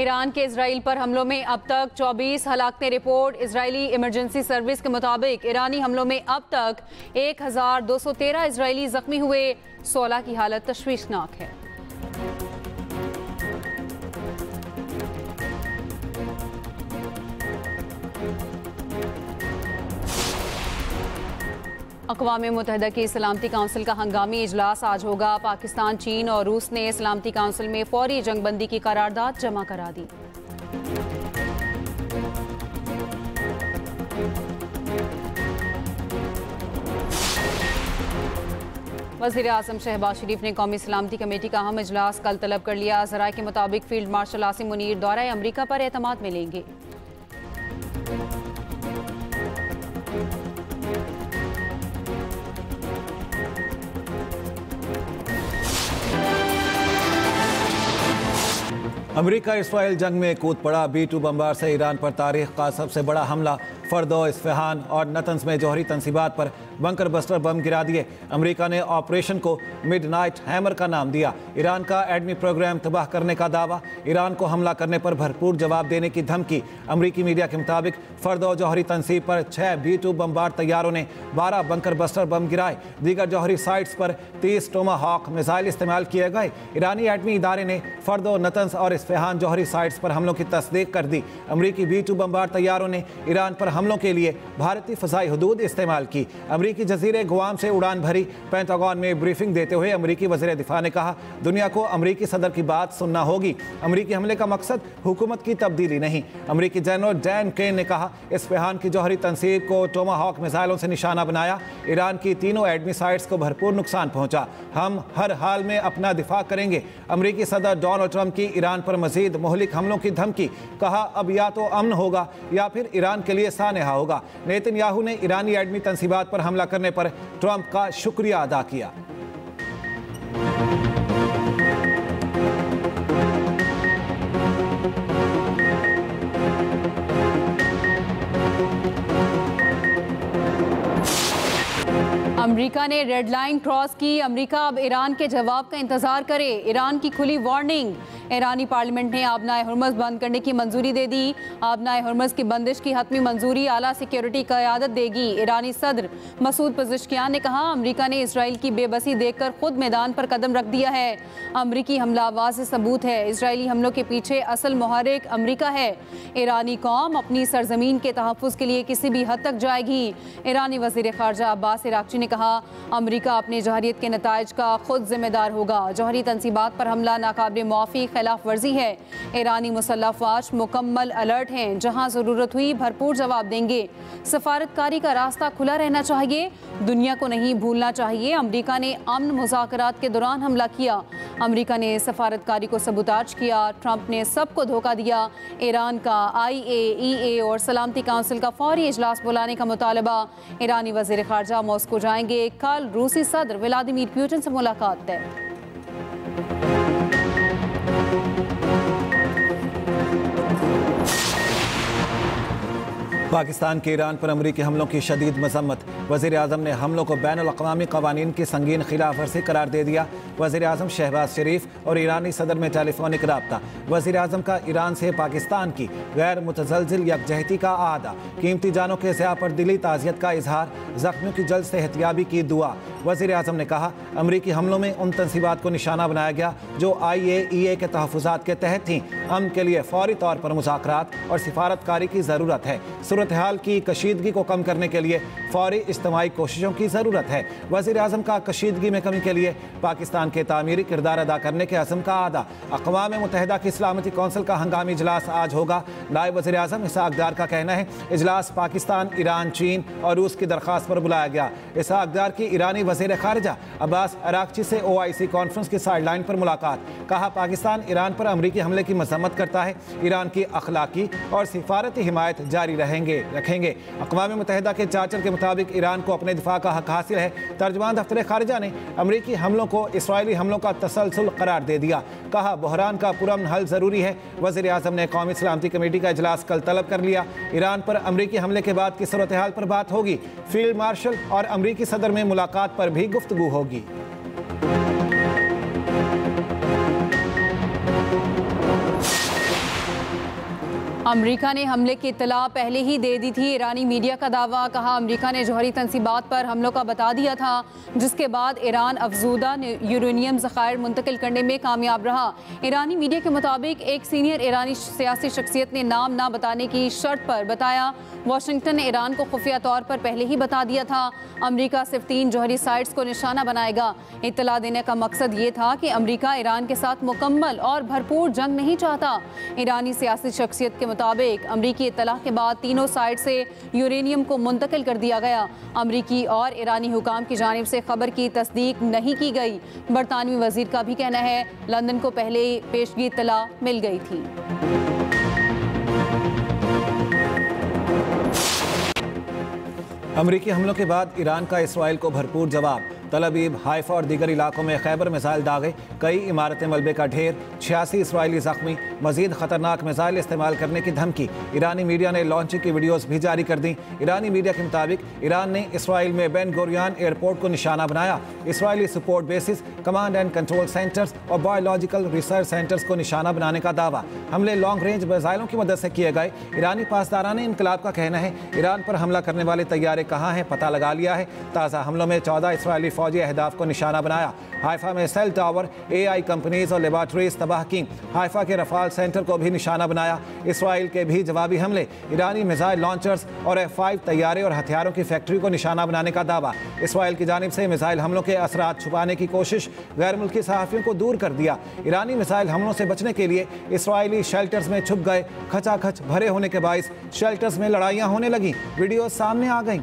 Iran के Israel पर हमलों में अब तक 24 हलाकतें रिपोर्ट। इजरायली इमरजेंसी सर्विस के मुताबिक ईरानी हमलों में अब तक 1213 इजरायली जख्मी हुए। 16 की हालत तशवीशनाक है। अक़वाम मुत्तहिदा की सलामती काउंसिल का हंगामी इजलास आज होगा। पाकिस्तान, चीन और रूस ने सलामती काउंसिल में फौरी जंगबंदी की करारदाद जमा करा दी। वज़ीर आज़म शहबाज शरीफ ने कौमी सलामती कमेटी का अहम इजलास कल तलब कर लिया। ज़राए के मुताबिक फील्ड मार्शल आसिम मुनीर दौरा अमरीका पर एतमाद में लेंगे। अमेरिका इसराइल जंग में कूद पड़ा। B-2 बमबार से ईरान पर तारीख का सबसे बड़ा हमला। फर्दो, इस्फहान और नतंज में जौहरी तंसीबात पर बंकर बस्टर बम गिरा दिए। अमेरिका ने ऑपरेशन को मिडनाइट हैमर का नाम दिया। ईरान का एटमी प्रोग्राम तबाह करने का दावा। ईरान को हमला करने पर भरपूर जवाब देने की धमकी। अमेरिकी मीडिया के मुताबिक फर्दो जौहरी तंसीब पर 6 B-2 बमबार तैयारों ने 12 बंकर बस्टर बम गिराए। दीगर जौहरी साइट्स पर 30 टोमाहॉक मिसाइल इस्तेमाल किए गए। ईरानी एटमी इदारे ने फर्दो, नतंज और इस्फहान जौहरी साइट्स पर हमलों की तस्दीक कर दी। अमेरिकी B-2 बमबार तैयारों ने ईरान पर हमलों के लिए भारतीय फ़ज़ाई हदूद इस्तेमाल की। अमेरिकी जजीरे गुआम से उड़ान भरी। पेंटागन में ब्रीफिंग देते हुए अमेरिकी वज़ीर दिफा ने कहा, दुनिया को अमेरिकी सदर की बात सुनना होगी। अमेरिकी हमले का मकसद हुकूमत की तब्दीली नहीं। अमेरिकी जनरल डैन केन ने कहा, इस्फहान की जौहरी तंसीब को टोमाहॉक मिसाइलों से निशाना बनाया। ईरान की तीनों एटमी साइट्स को भरपूर नुकसान पहुंचा। हम हर हाल में अपना दिफा करेंगे। अमेरिकी सदर डोनाल्ड ट्रंप की ईरान पर मजीद मुहलिक हमलों की धमकी। कहा, अब या तो अमन होगा या फिर ईरान के लिए सानेहा होगा। नेतन्याहू ने ईरानी एटमी तंसीबात पर हमला करने पर ट्रंप का शुक्रिया अदा किया। अमेरिका ने रेड लाइन क्रॉस की। अमेरिका अब ईरान के जवाब का इंतजार करे। ईरान की खुली वार्निंग। ईरानी पार्लियामेंट ने आबनाए हुर्मुज़ बंद करने की मंजूरी दे दी। आबनाए हुर्मुज़ की बंदिश की हतमी मंजूरी आला सिक्योरिटी क़यादत देगी। ईरानी सदर मसूद पज़ेश्कियान ने कहा, अमेरिका ने इसराइल की बेबसी देखकर खुद मैदान पर कदम रख दिया है। अमेरिकी हमला वाज़ेह सबूत है। इसराइली हमलों के पीछे असल मुहर्रिक अमेरिका है। ईरानी कौम अपनी सरजमीन के तहफ़्फ़ुज़ के लिए किसी भी हद तक जाएगी। ईरानी वज़ीर ख़ारजा अब्बास इराक़ची ने कहा, अमेरिका अपने जौहरियत के नताइज का खुद जिम्मेदार होगा। जौहरी तंसीबात पर हमला नाकाबिल मुआफ़ी खिलाफ वर्जी है। ईरानी मुसल्लह फ़ौज मुकम्मल अलर्ट हैं। जहां ज़रूरत हुई भरपूर जवाब देंगे। सफारतकारी का रास्ता खुला रहना चाहिए। दुनिया को नहीं भूलना चाहिए अमेरिका ने अमन मुज़ाकरात के दौरान हमला किया। अमेरिका ने सफारतकारी को सबूताज किया। ट्रंप ने सबको धोखा दिया। ईरान का IAEA और सलामती काउंसिल का फौरी इजलास बुलाने का मुतालबा। ईरानी वज़ीर ख़ारजा मॉस्को जाएंगे। कल रूसी सदर व्लादिमीर पुतिन से मुलाकात तय। पाकिस्तान के ईरान पर अमरीकी हमलों की शदीद मजम्मत। वज़ीर आज़म ने हमलों को बैनुल अक़वामी क़वानीन की संगीन खिलाफ वर्जी करार दे दिया। वज़ीर आज़म शहबाज शरीफ और ईरानी सदर में टेलीफोनिक रब्ता। वज़ीर आज़म का ईरान से पाकिस्तान की गैर मुतज़लज़िल यकजहती का आदा। कीमती जानों के ज़िया पर दिली ताज़ियत का इजहार। ज़ख्मियों की जल्द सेहतियाबी की दुआ। वज़ीर आज़म ने कहा, अमरीकी हमलों में उन तंसीबात को निशाना बनाया गया जो IAEA के तहफ़्फ़ुज़ात के तहत थीं। अमन के लिए फ़ौरी तौर पर मुज़ाकरात और सिफारतकारी की ज़रूरत है। सूरत हाल की कशीदगी को कम करने के लिए फौरी इज्तिमाई कोशिशों की ज़रूरत है। वज़ीर आज़म का कशीदगी में कमी के लिए पाकिस्तान के तामीरी किरदार अदा करने के अज़म का आदा। अक़वाम मुत्तहिदा की सलामती कौंसिल का हंगामी इजलास आज होगा। नायब वज़ीर आज़म इसहाक़ डार का कहना है, इजलास पाकिस्तान, ईरान, चीन और रूस की दरख्वास्त पर बुलाया गया। इसहाक़ डार की ईरानी वज़ीर ख़ारिजा अब्बास अराग़ची से OIC कॉन्फ्रेंस की साइडलाइन पर मुलाकात। कहा, पाकिस्तान ईरान पर अमरीकी हमले की मज़म्मत करता है। ईरान की अखलाकी और सिफारती हिमायत जारी रखेंगे। अक़वाम मुत्तहिदा के चार्टर के मुताबिक ईरान को अपने दिफा का हक हासिल है। तर्जुमान दफ्तर ख़ारिजा ने अमरीकी हमलों को इसराइली हमलों का तसलसल करार दे दिया। कहा, बहरान का पुरअमन हल ज़रूरी है। वज़ीर आज़म ने कौमी सलामती कमेटी का इजलास कल तलब कर लिया। ईरान पर अमरीकी हमले के बाद की सूरत हाल पर बात होगी। फील्ड मार्शल और अमरीकी सदर में मुलाकात पर भी गुफ्तगू होगी। अमेरिका ने हमले की इत्तला पहले ही दे दी थी। ईरानी मीडिया का दावा, कहा अमेरिका ने जौहरी तंसीबात पर हमलों का बता दिया था, जिसके बाद ईरान अफजूदा यूरेनियम ज़खायर मुंतकिल करने में कामयाब रहा। ईरानी मीडिया के मुताबिक एक सीनियर ईरानी सियासी शख्सियत ने नाम ना बताने की शर्त पर बताया वाशिंगटन ने ईरान को खुफिया तौर पर पहले ही बता दिया था अमेरिका सिर्फ 3 जौहरी साइट्स को निशाना बनाएगा। इत्तला देने का मकसद ये था कि अमेरिका ईरान के साथ मुकम्मल और भरपूर जंग नहीं चाहता। ईरानी सियासी शख्सियत के मुताबिक अमरीकी इत्तला के बाद तीनों साइड से यूरेनियम को मुंतकिल कर दिया गया। अमरीकी और ईरानी हुकाम की जानिब से खबर की तस्दीक नहीं की गई। बरतानवी वजीर का भी कहना है लंदन को पहले पेशगी इत्तला मिल गई थी। अमरीकी हमलों के बाद ईरान का इसराइल को भरपूर जवाब। तल अवीव, हाइफा और दीगर इलाकों में खैबर मिसाइल दागे, कई इमारतें मलबे का ढेर, 86 इसराइली जख्मी, मजीद खतरनाक मिसाइल इस्तेमाल करने की धमकी। ईरानी मीडिया ने लॉन्चिंग की वीडियोस भी जारी कर दी। ईरानी मीडिया के मुताबिक ईरान ने इसराइल में बेन गुरियन एयरपोर्ट को निशाना बनाया। Israeli support basis, command and control centres और बायोलॉजिकल रिसर्च सेंटर्स को निशाना बनाने का दावा। हमले लॉन्ग रेंज मिसाइलों की मदद से किए गए। ईरानी पासदारान इनकलाब का कहना है ईरान पर हमला करने वाले तैयारे कहाँ हैं पता लगा लिया है। ताज़ा हमलों में 14 इसराइली फौजी अहदाफ को निशाना बनाया। हाइफा में सेल टावर, AI कंपनीज और लेबॉर्ट्रीज तबाह की। हाइफा के रफाल सेंटर को भी निशाना बनाया। इसराइल के भी जवाबी हमले, ईरानी मिसाइल लॉन्चर्स और F-5 तैयारे और हथियारों की फैक्ट्री को निशाना बनाने का दावा। इसराइल की जानिब से मिसाइल हमलों के असरात छुपाने की कोशिश, गैर मुल्की सहाफ़ियों को दूर कर दिया। ईरानी मिसाइल हमलों से बचने के लिए इसराइली शेल्टर्स में छुप गए। खचाखच भरे होने के बाइस शेल्टर्स में लड़ाइयाँ होने लगी। वीडियो सामने आ गई।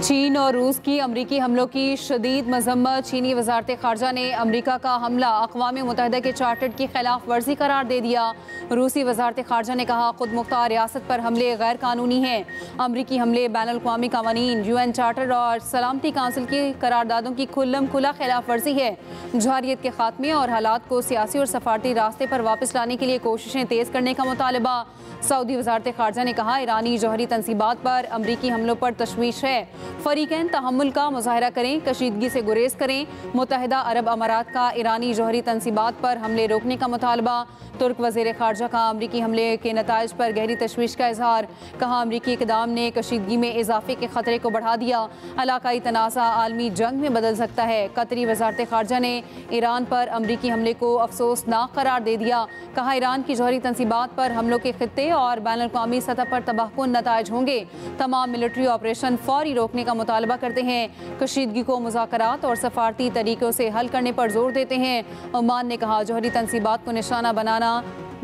चीन और रूस की अमरीकी हमलों की शदीद मजम्मत। चीनी वजारत खारजा ने अमरीका का हमला अक़वाम मुत्तहिदा के चार्टर की खिलाफ वर्जी करार दे दिया। रूसी वजारत खारजा ने कहा खुद मुख्तार रियासत पर हमले गैर कानूनी हैं। अमरीकी हमले बैनुल अक़वामी क़वानीन, UN चार्टर और सलामती काउंसिल की करारदादों की खुल्लम खुला खिलाफ वर्जी है। जौहरियत के खात्मे और हालात को सियासी और सफारती रास्ते पर वापस लाने के लिए कोशिशें तेज़ करने का मुतालबा। सऊदी वजारत खारजा ने कहा ईरानी जौहरी तंसीबात पर अमरीकी हमलों पर तशवीश है। फरीकैन तहम्मुल का मुजाहरा करें, कशीदगी से गुरेज करें। मुत्तहिदा अरब अमारात का ईरानी जौहरी तंसीबात पर हमले रोकने का मुतालबा। तुर्क वज़ीर ख़ारजा का अमरीकी हमले के नताइज पर गहरी तशवीश का इजहार। कहा अमरीकी इक़दाम ने कशीदगी में इजाफे के खतरे को बढ़ा दिया। इलाकाई तनाज़ा आलमी जंग में बदल सकता है। कतरी वज़ारत ख़ारजा ने ईरान पर अमरीकी हमले को अफसोसनाक करार दे दिया। कहा ईरान की जौहरी तंसीबात पर हमलों के खित्ते और बैनुल-अक़वामी सतह पर तबाहकुन नताइज होंगे। तमाम मिलिट्री ऑपरेशन फौरी रोकने का मुतालबा करते हैं। कशीदगी को मुज़ाकरात और सफारती तरीक़ों से हल करने पर जोर देते हैं। ओमान ने कहा जौहरी तंसीबात को निशाना बनाना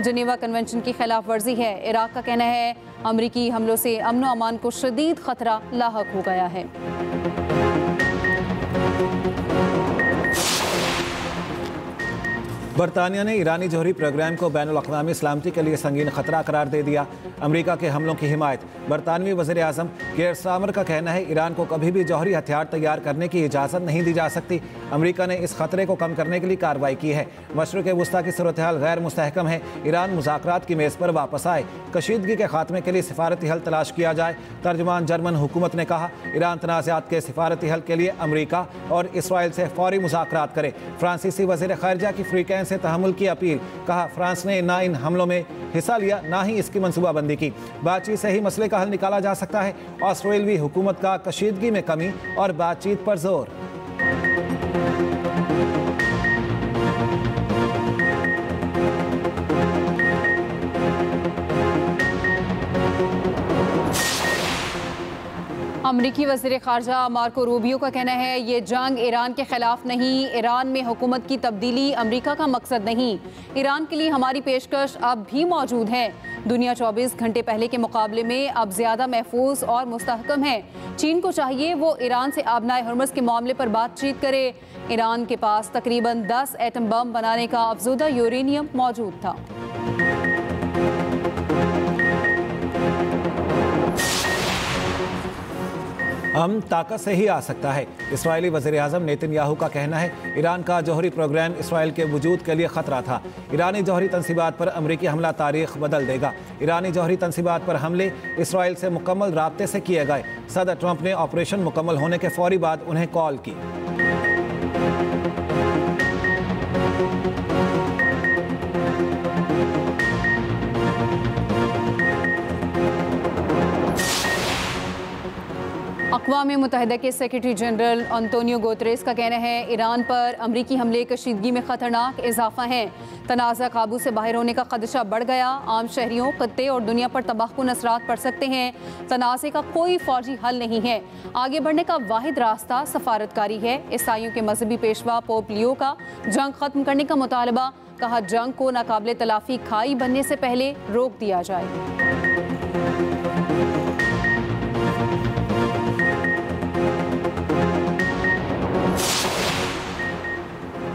जनेवा कन्वेंशन की खिलाफ वर्जी है। इराक का कहना है अमरीकी हमलों से अमन व अमान को शदीद खतरा लाहक हो गया है। बरतानिया ने ईरानी जौहरी प्रोग्राम को बैनुल-अक़वामी सलामती के लिए संगीन खतरा करार दे दिया। अमेरिका के हमलों की हिमायत। बरतानवी वज़ीर आज़म कीर स्टारमर का कहना है ईरान को कभी भी जौहरी हथियार तैयार करने की इजाज़त नहीं दी जा सकती। अमेरिका ने इस खतरे को कम करने के लिए कार्रवाई की है। मशरिक़ वस्ता की सूरत हाल गैर मुस्तहकम है। ईरान मुज़ाकरात की मेज़ पर वापस आए। कशीदगी के खात्मे के लिए सिफारती हल तलाश किया जाए। तर्जुमान जर्मन हुकूमत ने कहा ईरान तनाज़ात के सिफारती हल के लिए अमेरिका और इसराइल से फौरी मुज़ाकरात करे। फ्रांसीसी वज़ीर ख़ारिजा की फ्रीकैन से तहम्मुल की अपील। कहा फ्रांस ने ना इन हमलों में हिस्सा लिया ना ही इसकी मनसूबाबंदी की। बातचीत से ही मसले का हल निकाला जा सकता है। ऑस्ट्रेलवी हुकूमत का कशीदगी में कमी और बातचीत पर जोर। अमरीकी वज़ीर ख़ारजा मार्को रूबियो का कहना है ये जंग ईरान के ख़िलाफ़ नहीं, ईरान में हुकूमत की तब्दीली अमरीका का मकसद नहीं। ईरान के लिए हमारी पेशकश अब भी मौजूद है। दुनिया 24 घंटे पहले के मुकाबले में अब ज़्यादा महफूज और मुस्तहकम है। चीन को चाहिए वो ईरान से आबनाए हुर्मुज़ के मामले पर बातचीत करे। ईरान के पास तकरीबन 10 एटम बम बनाने का अफजूदा यूरेनियम मौजूद था। हम ताकत से ही आ सकता है। इसराइली वज़ीर-ए-आज़म नेतन्याहू का कहना है ईरान का जौहरी प्रोग्राम इसराइल के वजूद के लिए खतरा था। ईरानी जौहरी तंसीबात पर अमरीकी हमला तारीख बदल देगा। ईरानी जौहरी तंसीबात पर हमले इसराइल से मुकम्मल राब्ते से किए गए। सदर ट्रंप ने ऑपरेशन मुकम्मल होने के फौरी बाद उन्हें कॉल की। अक़वाम मुत्तहिदा के सेक्रेटरी जनरल अंतोनियो गुतेरेस का कहना है ईरान पर अमरीकी हमले कशीदगी में ख़तरनाक इजाफा है। तनाज़ा काबू से बाहर होने का खदशा बढ़ गया। आम शहरियों, खत्ते और दुनिया पर तबाहकुन असरात पड़ सकते हैं। तनाज़े का कोई फौजी हल नहीं है। आगे बढ़ने का वाहिद रास्ता सफारतकारी है। ईसाइयों के मजहबी पेशवा पोप लियो का जंग ख़त्म करने का मुतालबा। कहा जंग को नाकाबिले तलाफ़ी खाई बनने से पहले रोक दिया जाए।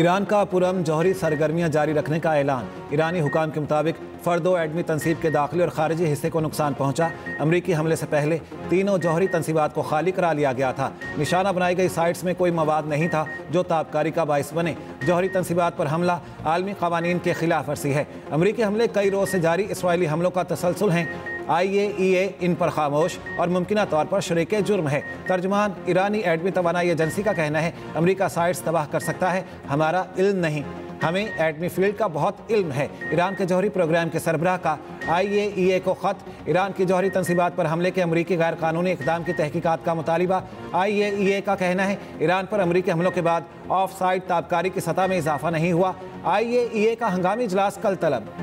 ईरान का पुरअमन जौहरी सरगर्मियां जारी रखने का ऐलान। ईरानी हुकाम के मुताबिक फ़र्दो एडमी तनसीब के दाखिली और खारिजी हिस्से को नुकसान पहुंचा। अमरीकी हमले से पहले तीनों जौहरी तनसीबात को खाली करा लिया गया था। निशाना बनाई गई साइट्स में कोई मवाद नहीं था जो ताबकारी का बाइस बने। जौहरी तनसीबात पर हमला आलमी क़वानीन के खिलाफ वर्जी है। अमरीकी हमले कई रोज़ से जारी इसराइली हमलों का तसलसल हैं। IAEA इन पर खामोश और मुमकिना तौर पर शरीके जुर्म है। तर्जुमान ईरानी एटमी तवानाई एजेंसी का कहना है अमरीका साइट्स तबाह कर सकता है, हमारा इल्म नहीं। हमें एटमी फील्ड का बहुत इल्म है। ईरान के जौहरी प्रोग्राम के सरबराह का IAEA को ख़त। ईरान की जौहरी तनसीबात पर हमले के अमरीकी गैर कानूनी इक़दाम की तहकीकात का मुतालिबा। IAEA का कहना है ईरान पर अमरीकी हमलों के बाद ऑफ साइट ताबकारी की सतह में इजाफा नहीं हुआ। IAEA का हंगामी इजलास कल तलब।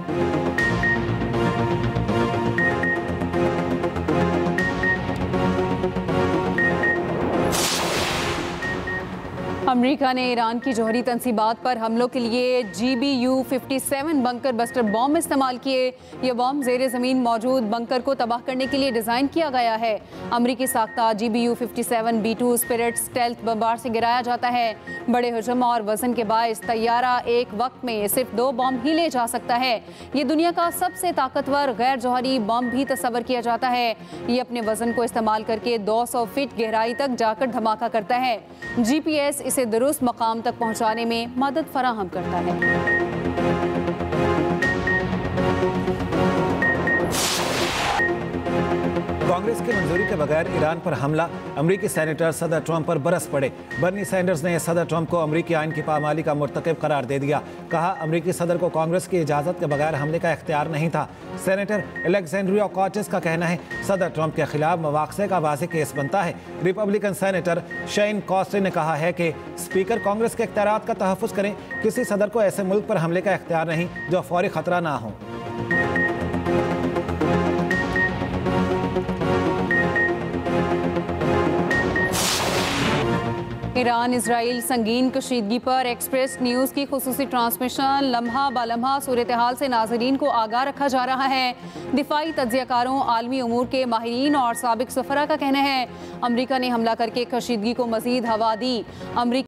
अमेरिका ने ईरान की जौहरी तनसीबात पर हमलों के लिए GBU-57 बंकर बस्टर बॉम्ब इस्तेमाल किए। ये बॉम्ब ज़ेरे ज़मीन मौजूद बंकर को तबाह करने के लिए डिज़ाइन किया गया है। अमरीकी साख्ता GBU-57 B2 spirit stealth bomber से गिराया जाता है। बड़े हजम और वजन के बायस तैयारा एक वक्त में सिर्फ 2 बॉम्ब ही ले जा सकता है। ये दुनिया का सबसे ताकतवर गैर जौहरी बॉम्ब भी तस्वर किया जाता है। ये अपने वजन को इस्तेमाल करके 200 फीट गहराई तक जाकर धमाका करता है। GPS इसे दुरुस्त मकाम तक पहुंचाने में मदद फराहम करता है। कांग्रेस की मंजूरी के बगैर ईरान पर हमला। अमरीकी सेनेटर सदर ट्रंप पर बरस पड़े। बर्नी सैंडर्स ने सदर ट्रंप को अमरीकी आइन की पामाली का मुर्तकिब करार दे दिया। कहा अमरीकी सदर को कांग्रेस की इजाज़त के बगैर हमले का इख्तियार नहीं था। सेनेटर अलेक्जेंड्रिया ऑकॉर्टिस का कहना है सदर ट्रंप के खिलाफ मवाक़से का वाज़ेह केस बनता है। रिपब्लिकन सेनेटर शेन कॉस्टे ने कहा है कि स्पीकर कांग्रेस के इख्तियारात का तहफ़्फ़ुज़ करें। किसी सदर को ऐसे मुल्क पर हमले का इख्तियार नहीं जो फौरी ख़तरा ना हो। ईरान इसराइल संगीन कशीदगी पर एक्सप्रेस न्यूज़ की खुसूसी ट्रांसमिशन। लम्हा बालम्हा सूरत हाल से नाजरीन को आगाह रखा जा रहा है। दिफाई तज्ज़ियाकारों, आलमी उमूर के माहिरीन और साबिक सफरा का कहना है अमरीका ने हमला करके कशीदगी को मज़ीद हवा दी। अमरीका